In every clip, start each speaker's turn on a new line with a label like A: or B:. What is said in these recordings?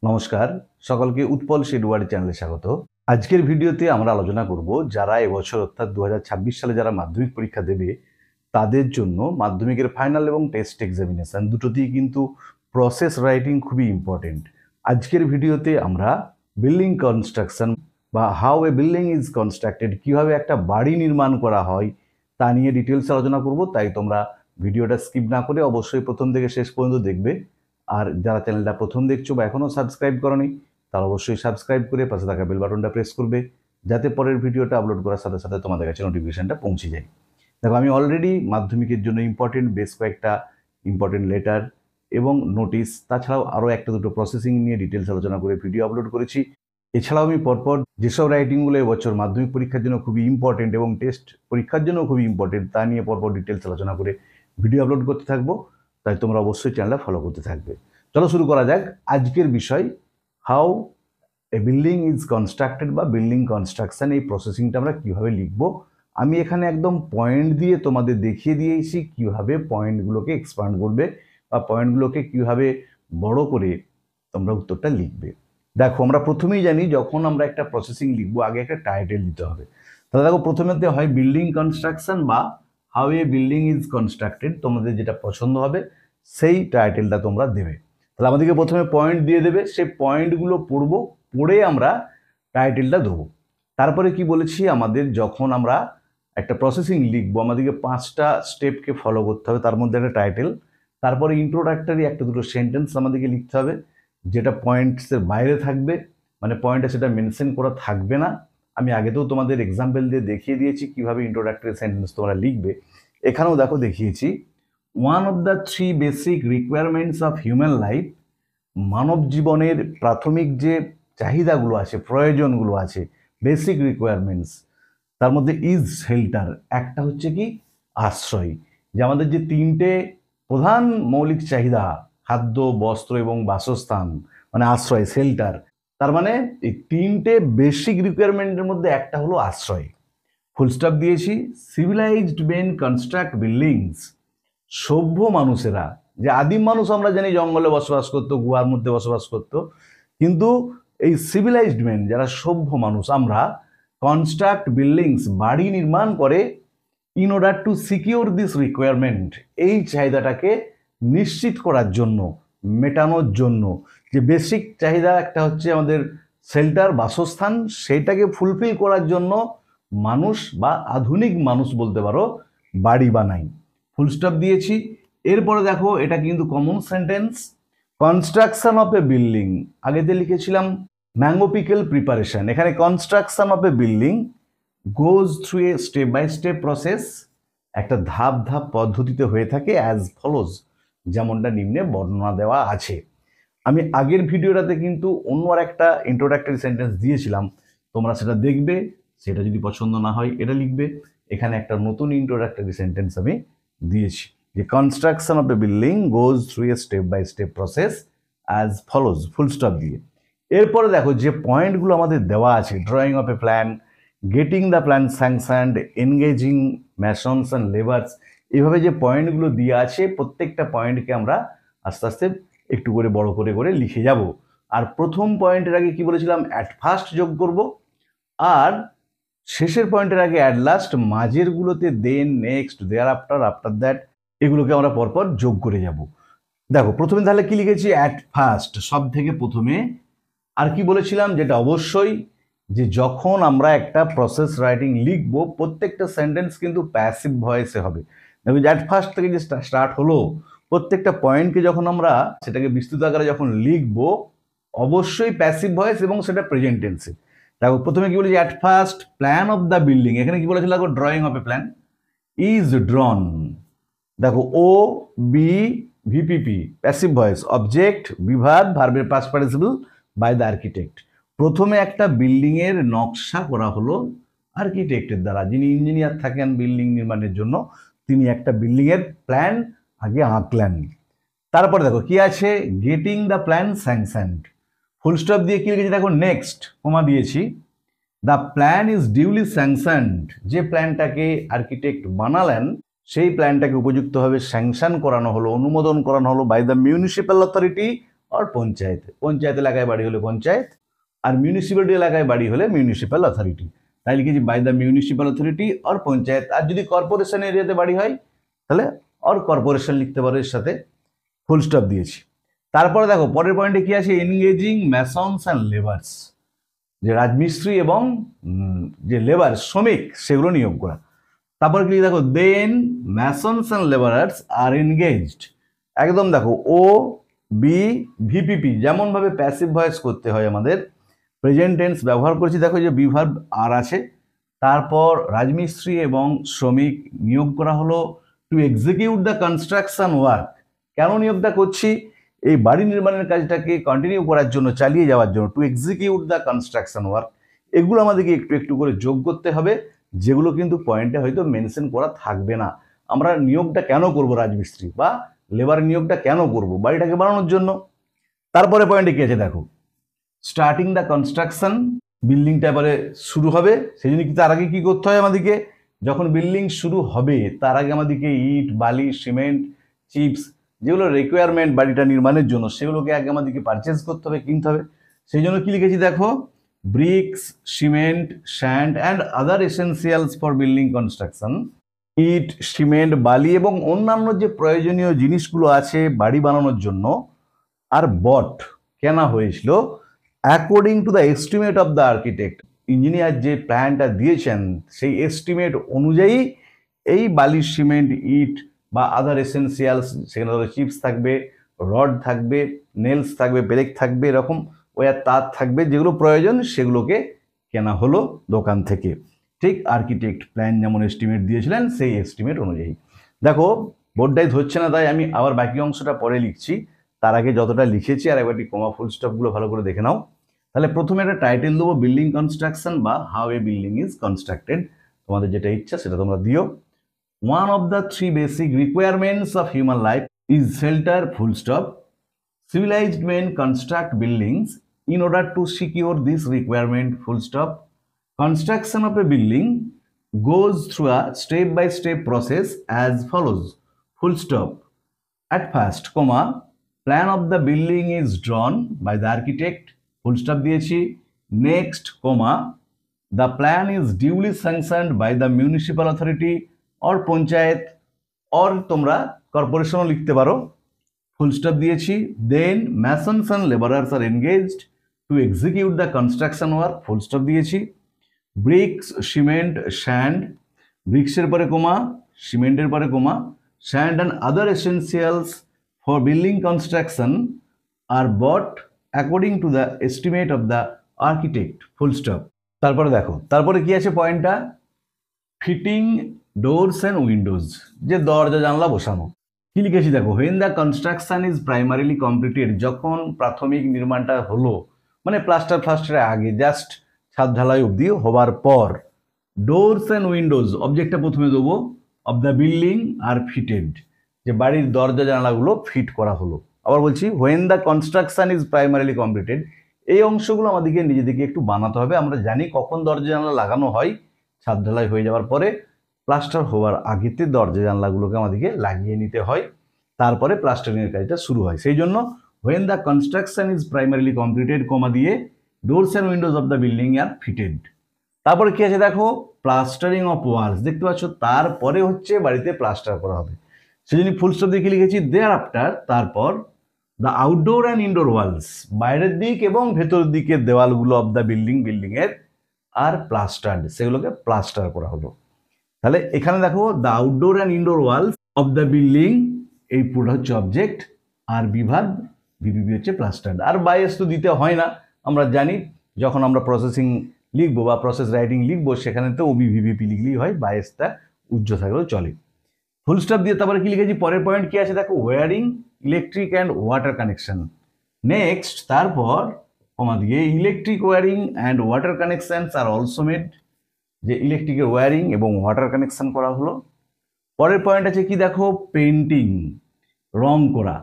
A: নমস্কার, সকলকে উৎপল শেডওয়ার্ড চ্যানেলে স্বাগত। আজকের ভিডিওতে আমরা আলোচনা করব যারা এবছর অর্থাৎ 2026 সালে যারা মাধ্যমিক পরীক্ষা দেবে তাদের জন্য মাধ্যমিকের ফাইনাল এবং টেস্ট এক্সামিনেশন দুটোতেই কিন্তু প্রসেস রাইটিং খুবই ইম্পর্টেন্ট। আজকের ভিডিওতে আমরা বিল্ডিং কনস্ট্রাকশন বা how A building is constructed, কীভাবে একটা বাড়ি নির্মাণ করা হয় তা নিয়ে ডিটেলস আলোচনা করব। তাই তোমরা ভিডিওটা স্কিপ না করে অবশ্যই প্রথম থেকে শেষ পর্যন্ত দেখবে। আর যারা চ্যানেলটা প্রথম দেখছো বা এখনও সাবস্ক্রাইব করোনি তারা অবশ্যই সাবস্ক্রাইব করে পাশে থাকা বেল বাটনটা প্রেস করবে, যাতে পরের ভিডিওটা আপলোড করার সাথে সাথে তোমাদের কাছে নোটিফিকেশনটা পৌঁছে যায়। দেখো, আমি অলরেডি মাধ্যমিকের জন্য ইম্পর্টেন্ট বেশ কয়েকটা ইম্পর্টেন্ট লেটার এবং নোটিশ, তাছাড়াও আরও একটা দুটো প্রসেসিং নিয়ে ডিটেলস আলোচনা করে ভিডিও আপলোড করেছি। এছাড়াও আমি পরপর যেসব রাইটিংগুলো এবছর মাধ্যমিক পরীক্ষার জন্য খুবই ইম্পর্টেন্ট এবং টেস্ট পরীক্ষার জন্য খুবই ইম্পর্টেন্ট তা নিয়ে পরপর ডিটেলস আলোচনা করে ভিডিও আপলোড করতে থাকবো। তাই তোমরা অবশ্যই চ্যানেলটা ফলো করতে থাকবে। চলো শুরু করা যাক। আজকের বিষয় how A building is constructed বা বিল্ডিং কনস্ট্রাকশন, এই প্রসেসিংটা আমরা কীভাবে লিখব। আমি এখানে একদম পয়েন্ট দিয়ে তোমাদের দেখিয়ে দিয়েছি কীভাবে পয়েন্টগুলোকে এক্সপান্ড করবে বা পয়েন্টগুলোকে কীভাবে বড় করে তোমরা উত্তরটা লিখবে। দেখো, আমরা প্রথমেই জানি যখন আমরা একটা প্রসেসিং লিখবো আগে একটা টাইটেল দিতে হবে। তাহলে দেখো, প্রথমেতে হয় বিল্ডিং কনস্ট্রাকশন বা how A building is constructed, তোমাদের যেটা পছন্দ হবে সেই টাইটেলটা তোমরা দেবে। তাহলে আমাদেরকে প্রথমে পয়েন্ট দিয়ে দেবে, সেই পয়েন্টগুলো পড়বো, পড়ে আমরা টাইটেলটা দেবো। তারপরে কি বলেছি, আমাদের যখন আমরা একটা প্রসেসিং লিখবো আমাদেরকে 5টা স্টেপকে ফলো করতে হবে, তার মধ্যে একটা টাইটেল, তারপরে ইন্ট্রোডাক্টরি একটা দুটো সেন্টেন্স আমাদেরকে লিখতে হবে যেটা পয়েন্টসের বাইরে থাকবে, মানে পয়েন্টে সেটা মেনশন করা থাকবে না। আমি আগেতেও তোমাদের এক্সাম্পল দিয়ে দেখিয়ে দিয়েছি কীভাবে ইন্ট্রোডাক্টরি সেন্টেন্স তোমরা লিখবে। এখানেও দেখো দেখিয়েছি, one of the 3 basic requirements of human life, মানব জীবনের প্রাথমিক যে চাহিদাগুলো আছে, প্রয়োজনগুলো আছে, বেসিক রিকোয়ারমেন্টস, তার মধ্যে ইজ শেল্টার, একটা হচ্ছে কি আশ্রয়। যে আমাদের যে 3টে প্রধান মৌলিক চাহিদা, খাদ্য, বস্ত্র এবং বাসস্থান, মানে আশ্রয়, শেল্টার, তার মানে এই 3টে বেসিক রিকোয়ারমেন্টের মধ্যে একটা হলো আশ্রয়। ফুল স্টপ দিয়েছি। সিভিলাইজড মেন কনস্ট্রাক্ট বিল্ডিংস, সভ্য মানুষেরা, যে আদিম মানুষ আমরা জানি জঙ্গলে বসবাস করতো, গুহার মধ্যে বসবাস করতো, কিন্তু এই সিভিলাইজড মেন যারা সভ্য মানুষ, আমরা কনস্ট্রাক্ট বিল্ডিংস, বাড়ি নির্মাণ করে, in order to secure this requirement, এই চাহিদাটাকে নিশ্চিত করার জন্য, মেটানোর জন্য। যে বেসিক চাহিদা একটা হচ্ছে আমাদের শেল্টার, বাসস্থান, সেইটাকে ফুলফিল করার জন্য মানুষ বা আধুনিক মানুষ বলতে পারো বাড়ি বানাই। ফুল স্টপ দিয়েছি। এরপরে দেখো, এটা কিন্তু common sentence. Construction of a building, আগেতে লিখেছিলাম ম্যাঙ্গো পিকেল প্রিপারেশন, এখানে construction of a building goes through a step by step process, একটা ধাপ ধাপ পদ্ধতিতে হয়ে থাকে, অ্যাজ ফলোজ, যেমনটা নিম্নে বর্ণনা দেওয়া আছে। আমি আগের ভিডিওটাতে কিন্তু অন্য আর একটা ইন্ট্রোডাক্টরি সেন্টেন্স দিয়েছিলাম, তোমরা সেটা দেখবে, সেটা যদি পছন্দ না হয় এটা লিখবে। এখানে একটা নতুন ইন্ট্রোডাক্টরি সেন্টেন্স আমি দিয়েছি, যে construction of a building goes through a step by step process as follows, full stop দিয়ে। এরপরে দেখো, যে পয়েন্টগুলো আমাদের দেওয়া আছে, drawing of a plan, getting the plan sanctioned, engaging masons and labours, এইভাবে যে পয়েন্টগুলো দিয়ে আছে প্রত্যেকটা পয়েন্টকে আমরা আস্তে আস্তে একটু করে বড় করে করে লিখে যাব। আর প্রথম পয়েন্টের আগে কি বলেছিলাম, অ্যাট ফার্স্ট যোগ করব, আর শেষের পয়েন্টের আগে অ্যাট লাস্ট, মাঝেরগুলোতে then, next, thereafter, after that, এগুলোকে আমরা পরপর যোগ করে যাব। দেখো, প্রথমে তাহলে কি লিখেছি, অ্যাট ফার্স্ট, সব থেকে প্রথমে। আর কি বলেছিলাম, যেটা অবশ্যই, যে যখন আমরা একটা প্রসেস রাইটিং লিখব প্রত্যেকটা সেন্টেন্স কিন্তু প্যাসিভ ভয়েসে হবে। দেখো, অ্যাট ফার্স্ট থেকে যে স্টার্ট হলো, প্রত্যেকটা পয়েন্টকে যখন আমরা সেটাকে বিস্তৃত আকারে যখন লিখব অবশ্যই প্যাসিভ ভয়েস এবং সেটা প্রেজেন্ট টেন্সে। দেখো, প্রথমে কি বলেছি, at first plan of the building, এখানে কি বলেছিল, দেখো drawing of a plan is drawn. দেখো, O be VPP, passive voice, object বিভাগ, ভার্বের past participle, by the architect. প্রথমে একটা বিল্ডিংয়ের নকশা করা হলো আর্কিটেক্টের দ্বারা, যিনি ইঞ্জিনিয়ার থাকেন বিল্ডিং নির্মাণের জন্য, তিনি একটা বিল্ডিংয়ের প্ল্যান আগে আঁকলেন। তারপরে দেখো কি আছে, getting the plan sanctioned, full stop দিয়ে কি লিখেছি, দেখো নেক্সট কমা দিয়েছি, the plan is duly sanctioned, যে প্ল্যানটাকে আর্কিটেক্ট বানালেন সেই প্ল্যানটাকে উপযুক্তভাবে স্যাংশন করানো হলো, অনুমোদন করানো হলো বাই দ্য মিউনিসিপ্যাল অথরিটি और पंचायत। पंचायत एलाकाय बाड़ी हले पंचायत और म्यूनिसिपैलिटी एलाकाय बाड़ी हले म्यूनिसिपल अथरिटी। ताই লিখেছি বাই দ্য মিউনিসিপ্যাল অথরিটি और पंचायत। আর যদি কর্পোরেশন এরিয়াতে বাড়ি হয় তাহলে और কর্পোরেশন লিখতে পারো, এর সাথে ফুল স্টপ দিয়েছি। তারপরে দেখো পরের পয়েন্টে কি আছে, এনগেজিং ম্যাসনস অ্যান্ড লেবার্স, যে রাজমিস্ত্রি এবং যে লেবার শ্রমিক সেগুলো নিয়োগ করা। তারপর কি দেখো, দেন masons and labourers are engaged. একদম দেখো ও বি ভিপিপি যেমনভাবে প্যাসিভ ভয়েস করতে হয় আমাদের প্রেজেন্ট টেন্স ব্যবহার করেছি। দেখো যে বি ভার্ব আর আছে, তারপর রাজমিস্ত্রি এবং শ্রমিক নিয়োগ করা হলো two execute the construction work. কেন নিয়োগটা করছি, এই বাড়ি নির্মাণের কাজটাকে কন্টিনিউ করার জন্য, চালিয়ে যাওয়ার জন্য। Two execute the construction work, এগুলো আমাদেরকে একটু একটু করে যোগ করতে হবে, যেগুলো কিন্তু পয়েন্টে হয়তো মেনশন করা থাকবে না। আমরা নিয়োগটা কেন করব, রাজমিস্ত্রি বা লেবার নিয়োগটা কেন করব, বাড়িটাকে বানানোর জন্য। তারপরে পয়েন্টে কি আছে দেখো, স্টার্টিং দ্য কনস্ট্রাকশন, বিল্ডিংটা এবারে শুরু হবে, সেই জন্য কি তার আগে কি করতে হয় আমাদেরকে, যখন বিল্ডিং শুরু হবে তার আগে আমাদেরকে ইট, বালি, সিমেন্ট, চিপস যেগুলো রিকোয়ারমেন্ট বাড়িটা নির্মাণের জন্য, সেগুলোকে আগে আমাদেরকে পারচেজ করতে হবে, কিনতে হবে। সেই জন্য কি লিখেছি দেখো, bricks, cement, sand and other essentials for building construction. ইট, সিমেন্ট, বালি এবং অন্যান্য যে প্রয়োজনীয় জিনিসগুলো আছে বাড়ি বানানোর জন্য আর বট কেনা হয়েছিল according to the estimate of the architect. Engineer যে প্ল্যানটা দিয়েছেন সেই এস্টিমেট অনুযায়ী এই বালি, সিমেন্ট, ইট বা আদার এসেন্সিয়ালস, সেখানে ধরো চিপস থাকবে, রড থাকবে, নেলস থাকবে, ব্রেক থাকবে, এরকম ওয়ার তার থাকবে, যেগুলো প্রয়োজন সেগুলোকে কেনা হলো দোকান থেকে। ঠিক আর্কিটেক্ট প্ল্যান যেমন এস্টিমেট দিয়েছিলেন সেই এস্টিমেট অনুযায়ী। দেখো বোর্ডটাই ধরছে না, তাই আমি আবার বাকি অংশটা পরে লিখছি। তার আগে যতটা লিখেছি আর একবারটি কমা ফুল স্টপগুলো ভালো করে দেখে নাও। তাহলে প্রথমে একটা টাইটেল দেবো, বিল্ডিং কনস্ট্রাকশন বা how A building is constructed. তোমাদের যেটা ইচ্ছা সেটা তোমরা দিও। One of the three basic requirements of human life is shelter, full stop. Civilized men construct buildings in order to secure this requirement, full stop. Construction of a building goes through a step-by-step process as follows, full stop. At first, comma, plan of the building is drawn by the architect, full stop diyechi. Next, comma, the plan is duly sanctioned by the municipal authority और पंचायत और তোমরা কর্পোরেশনও লিখতে পারো, full stop দিয়েছি। Then masons and labourers are engaged to execute the construction work, full stop দিয়েছি। Bricks, cement, sand, ব্রিক্সের পরে comma, সিমেন্টের পরে comma, sand and other essentials for building construction are bought according to the estimate of the architect, full stop. তারপরে দেখো, তারপরে কি আছে পয়েন্টটা, ফিটিং ডোরস অ্যান্ড উইন্ডোজ, যে দরজা জানলা বসানো। কি লিখেছি দেখো, when the construction is primarily completed, যখন প্রাথমিক নির্মাণটা হলো, মানে প্লাস্টারের আগে, জাস্ট ছাদ ঢালাই অবধি হবার পর, ডোরস অ্যান্ড উইন্ডোজ অবজেক্টটা প্রথমে দেবো, of the building are fitted, যে বাড়ির দরজা জানালাগুলো ফিট করা হলো। আবার বলছি, when the construction is primarily completed, এই অংশগুলো আমাদেরকে নিজেদেরকে একটু বানাতে হবে। আমরা জানি কখন দরজা জানালা লাগানো হয়, ছাদ ঢালাই হয়ে যাওয়ার পরে, প্লাস্টার হওয়ার আগেতে দরজা জানলাগুলোকে আমাদেরকে লাগিয়ে নিতে হয়, তারপরে প্লাস্টারিংয়ের কাজটা শুরু হয়। সেই জন্য when the construction is primarily completed, comma দিয়ে doors and windows of the building are fitted. তারপরে কি আছে দেখো, প্লাস্টারিং অফ ওয়ালস, দেখতে পাচ্ছ তারপরে হচ্ছে বাড়িতে প্লাস্টার করা হবে। সেই জন্য ফুল স্টপ দিয়ে লিখেছি দেয়ার আফটার, তারপর the outdoor and indoor walls, বাইরের দিক এবং ভেতরের দিকের দেওয়ালগুলো অফ দ্য বিল্ডিংয়ের আর প্লাস্টার্ড, সেগুলোকে প্লাস্টার করা হলো। তাহলে এখানে দেখো the outdoor and indoor walls of the building, এই পুরো হচ্ছে অবজেক্ট, আর বিভাগ বিপিপি হচ্ছে প্লাস্টার্ড। আর বায়াস তো দিতে হয় না, আমরা জানি যখন আমরা প্রসেসিং লিখবো বা প্রসেস রাইটিং লিখবো সেখানে তো ওবি ভিভিপি লিখলেই হয়, বায়াসটা উজ্জ্ব থাকলেও চলে। ফুল স্টপ দিয়ে তারপরে কি লিখেছি, পরের পয়েন্ট কি আছে দেখো, wiring, electric and water connection. Next তারপর কমা দিয়ে electric wiring and water connections are also made, যে ইলেকট্রিকের ওয়্যারিং এবং ওয়াটার কানেকশন করা হলো। পরের পয়েন্ট আছে কি দেখো, পেন্টিং, রং করা।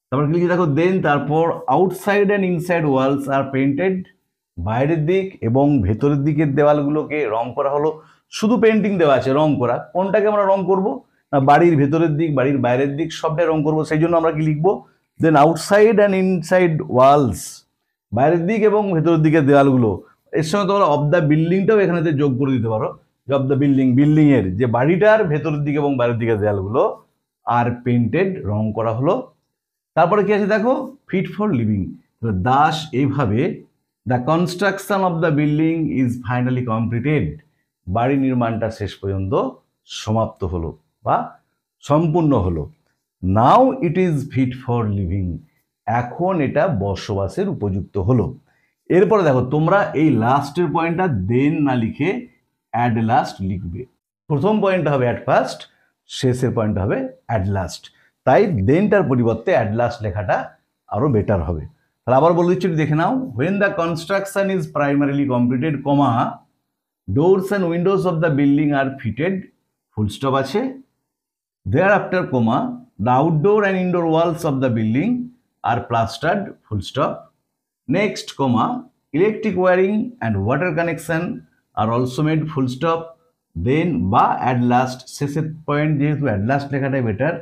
A: তারপর কি লিখে দেখো, দেন তারপর outside and inside walls are painted, বাইরের দিক এবং ভেতরের দিকের দেওয়ালগুলোকে রং করা হলো। শুধু পেন্টিং দেওয়া আছে, রং করা, কোনটাকে আমরা রং করব না, বাড়ির ভেতরের দিক, বাড়ির বাইরের দিক সবটাই রং করব। সেই জন্য আমরা কি লিখবো, দেন আউটসাইড অ্যান্ড ইনসাইড ওয়ালস, বাইরের দিক এবং ভেতরের দিকের দেওয়ালগুলো, এর সঙ্গে তোমরা অফ দ্য বিল্ডিংটাও এখানে যোগ করে দিতে পারো। অফ দ্য বিল্ডিং এর যে বাড়িটার ভেতরের দিকে এবং বাইরের দিকের দেওয়ালগুলো আর পেন্টেড, রং করা হলো। তারপরে কি আছে দেখো, ফিট ফর লিভিং। দাস এইভাবে the construction of the building is finally completed, বাড়ি নির্মাণটা শেষ পর্যন্ত সমাপ্ত হলো বা সম্পূর্ণ হলো। Now it is fit for living, এখন এটা বসবাসের উপযুক্ত হলো। এরপরে দেখো তোমরা এই লাস্টের পয়েন্টটা দেন না লিখে অ্যাট লাস্ট লিখবে। প্রথম পয়েন্টটা হবে অ্যাট ফার্স্ট, শেষের পয়েন্টটা হবে অ্যাট লাস্ট। তাই দেনটার পরিবর্তে অ্যাট লাস্ট লেখাটা আরো বেটার হবে। তাহলে আবার বলে দিচ্ছি, দেখে নাও। When the construction is primarily completed, comma, doors and windows of the building are fitted, full stop আছে। Thereafter, comma, the outdoor and indoor walls of the building are plastered, full stop. Next, comma, electric wiring and water connection are also made, full stop. Then বা at last, শেষের point যেহেতু at last লেখাটাই better,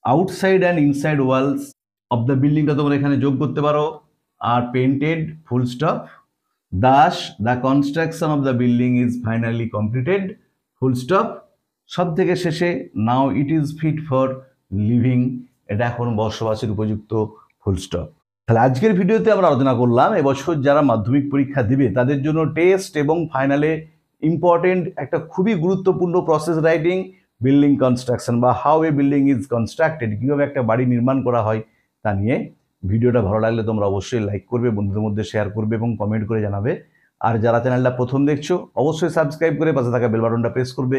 A: outside and inside walls of the বিল্ডিংটা তোমরা এখানে যোগ করতে পারো, are painted, full stop. Thus the construction of the building is finally completed, full stop. সব থেকে শেষে now it is fit for living, এটা এখন বসবাসের উপযুক্ত, ফুল স্টপ। তাহলে আজকের ভিডিওতে আমরা আলোচনা করলাম এবছর যারা মাধ্যমিক পরীক্ষা দিবে তাদের জন্য টেস্ট এবং ফাইনালে ইম্পর্টেন্ট একটা খুবই গুরুত্বপূর্ণ প্রসেস রাইটিং, বিল্ডিং কনস্ট্রাকশন বা how A building is constructed, কীভাবে একটা বাড়ি নির্মাণ করা হয় তা নিয়ে। ভিডিওটা ভালো লাগলে তোমরা অবশ্যই লাইক করবে, বন্ধুদের মধ্যে শেয়ার করবে এবং কমেন্ট করে জানাবে। আর যারা চ্যানেলটা প্রথম দেখছো অবশ্যই সাবস্ক্রাইব করে পাশে থাকা বেল বাটনটা প্রেস করবে,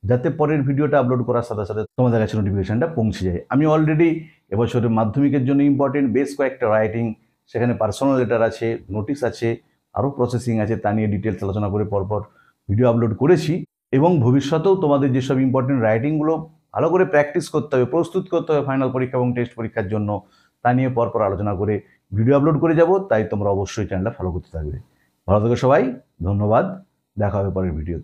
A: যাতে পরের ভিডিওটা আপলোড করার সাথে সাথে তোমাদের কাছে নোটিফিকেশনটা পৌঁছে যায়। আমি অলরেডি এবছরের মাধ্যমিকের জন্য ইম্পর্টেন্ট বেশ কয়েকটা রাইটিং, সেখানে পার্সোনাল লেটার আছে, নোটিশ আছে, আরও প্রসেসিং আছে, তা নিয়ে ডিটেলস আলোচনা করে পরপর ভিডিও আপলোড করেছি। এবং ভবিষ্যতেও তোমাদের যেসব ইম্পর্টেন্ট রাইটিংগুলো ভালো করে প্র্যাকটিস করতে হবে, প্রস্তুত করতে হবে ফাইনাল পরীক্ষা এবং টেস্ট পরীক্ষার জন্য, তা নিয়ে পরপর আলোচনা করে ভিডিও আপলোড করে যাব। তাই তোমরা অবশ্যই চ্যানেলটা ফলো করতে থাকবে। ভালো থেকো সবাই, ধন্যবাদ, দেখা হবে পরের ভিডিও।